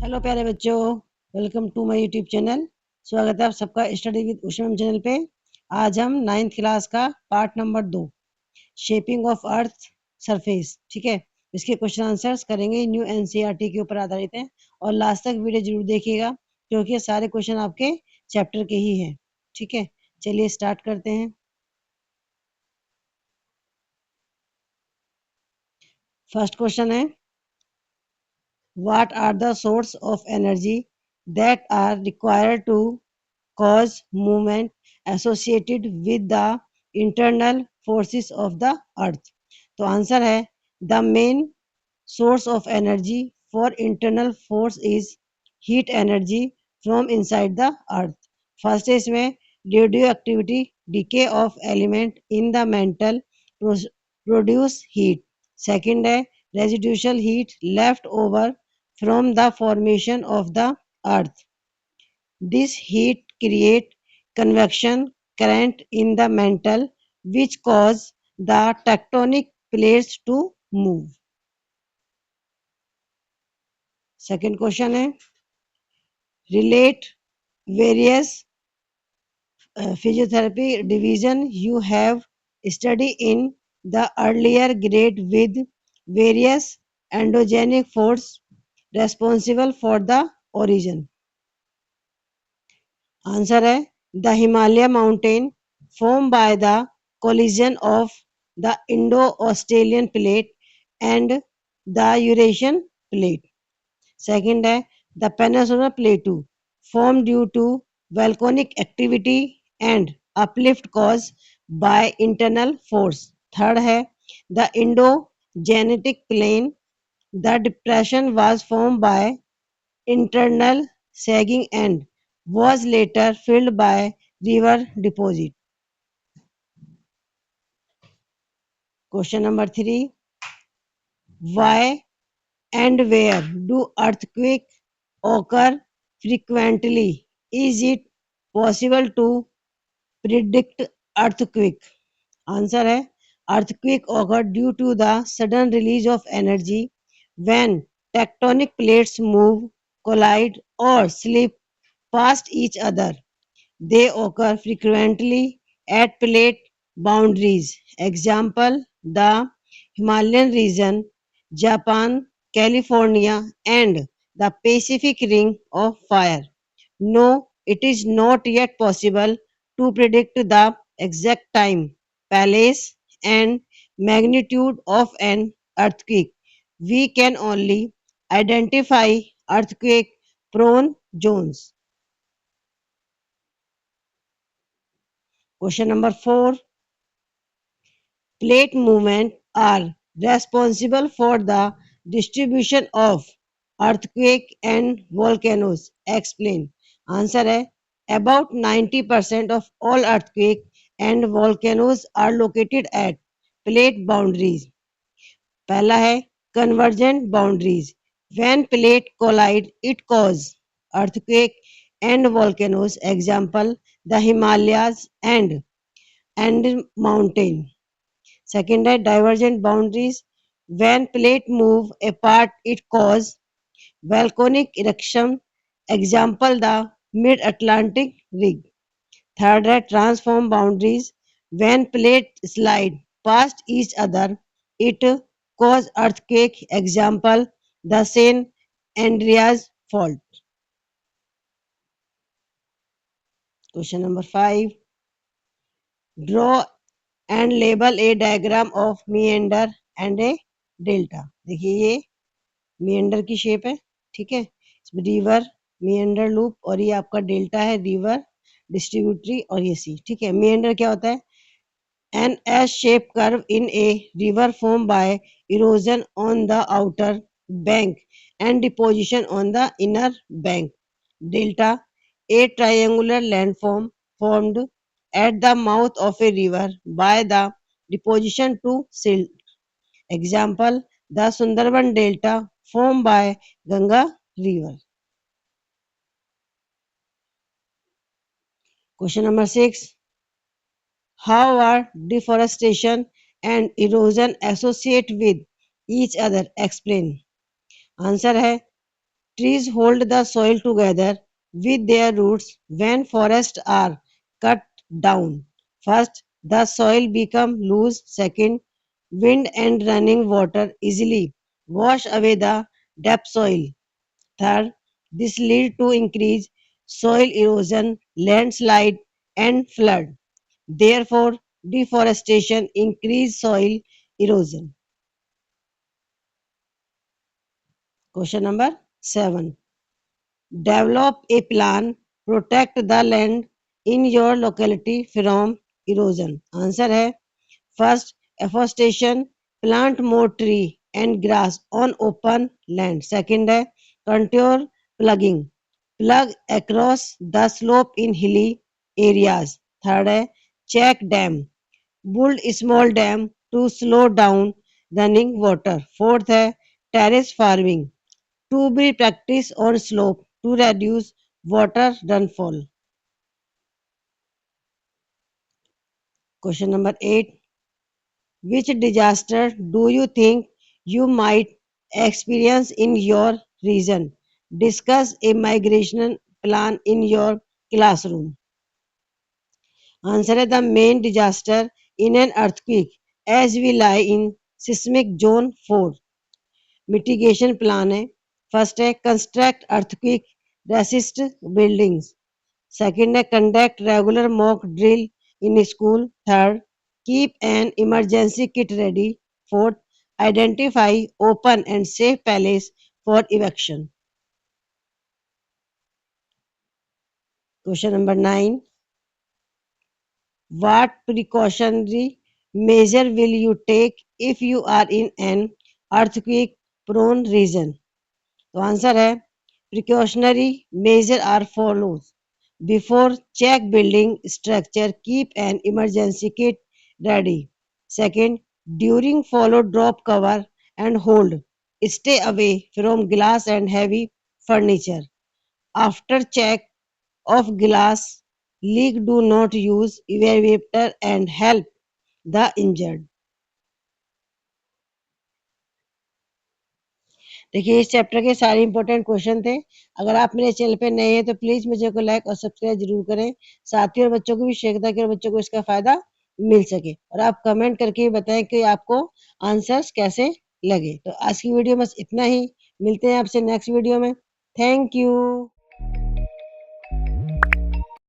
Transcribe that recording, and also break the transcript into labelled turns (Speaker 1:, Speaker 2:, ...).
Speaker 1: Hello प्यारे बच्चों, welcome to my YouTube channel. स्वागत है आप सबका स्टडी विद उषम चैनल पे। आज हम 9th क्लास का part number 2 shaping of earth surface, ठीक है, इसके क्वेश्चन आंसर्स करेंगे। न्यू एनसीईआरटी के ऊपर आधारित है और लास्ट तक वीडियो जरूर देखिएगा क्योंकि ये सारे क्वेश्चन आपके चैप्टर के ही हैं, ठीक है। चलिए स्टार्ट करते हैं। फर्स्ट क्वेश्चन है, what are the source of energy that are required to cause movement associated with the internal forces of the earth? तो आंसर है, the main source of energy for internal force is heat energy from inside the earth. First है इसमें radio activity, decay of element in the mantle produce heat. Second है residual heat left over from the formation of the earth. This heat create convection current in the mantle which cause the tectonic plates to move. Second question है, relate various physiotherapy division you have studied in the earlier grade with various endogenic force responsible for the origin. Answer है, the Himalaya mountain formed by the collision of the Indo-Australian plate and the Eurasian plate. Second है, the Peninsula Plateau formed due to volcanic activity and uplift caused by internal force. Third है, the Indo-Genetic plain. The depression was formed by internal sagging and was later filled by river deposit. Question number 3. Why and where do earthquakes occur frequently? Is it possible to predict earthquake? Answer है, earthquake occur due to the sudden release of energy when tectonic plates move, collide or slip past each other. They occur frequently at plate boundaries. Example, the Himalayan region, Japan, California, and the Pacific Ring of Fire. No, it is not yet possible to predict the exact time, place, and magnitude of an earthquake. We can only identify earthquake prone zones. Question number 4. Plate movement are responsible for the distribution of earthquake and volcanoes. Explain. Answer है, about 90% of all earthquake and volcanoes are located at plate boundaries. पहला है convergent boundaries. When plate collide, it cause earthquake and volcanoes. Example, the Himalayas and mountain. Second है divergent boundaries. When plate move apart, it cause volcanic eruption. Example, the Mid-Atlantic rig. Third है transform boundaries. When plate slide past each other, it cause earthquake. Example, the San Andreas fault. Question number 5. Draw and label a diagram of meander and a delta. देखिए ये meander की shape है, ठीक है, इसमें river meander loop और ये आपका डेल्टा है रिवर डिस्ट्रीब्यूटरी और ये सी, ठीक है। meander क्या होता है, an S shaped curve in a river formed by erosion on the outer bank and deposition on the inner bank. Delta, a triangular landform formed at the mouth of a river by the deposition to silt. Example, the Sundarban Delta formed by Ganga River. Question number 6. How are deforestation and erosion associate with each other? Explain. Answer है, Trees hold the soil together with their roots when forests are cut down. First, the soil becomes loose. Second, wind and running water easily wash away the deep soil. Third, this leads to increased soil erosion, landslide, and flood. Therefore, deforestation increase soil erosion. Question number 7. Develop a plan, protect the land in your locality from erosion. Answer है first, afforestation, plant more tree and grass on open land. Second है contour plugging, plug across the slope in hilly areas. Third है check dam, build small dam to slow down running water. Fourth है terrace farming, to be practiced on slope to reduce water runfall. Question number 8. Which disaster do you think you might experience in your region? Discuss a migration plan in your classroom. Answer है the main disaster in an earthquake as we lie in seismic zone 4. Mitigation plan है first है construct earthquake resist buildings. Second है conduct regular mock drill in school. Third, keep an emergency kit ready. Fourth, identify open and safe place for evacuation. Question number 9. What precautionary measure will you take if you are in an earthquake prone region? तो answer है precautionary measure are follows. Before, check building structure, keep an emergency kit ready. Second, during follow drop cover and hold. Stay away from glass and heavy furniture. After check of glass leak, do not use evaporator and help the injured. देखिए इस chapter के सारे important question थे। अगर आप मेरे channel पे नए हैं तो प्लीज़ मुझे को लाइक और सब्सक्राइब जरूर करें। साथियों और बच्चों को भी शेयर ताकि बच्चों को इसका फ़ायदा मिल सके और आप कमेंट करके बताएं कि आपको आंसर्स कैसे लगे। तो आज की वीडियो बस इतना ही। मिलते हैं आपसे नेक्स्ट वीडियो में। Thank you.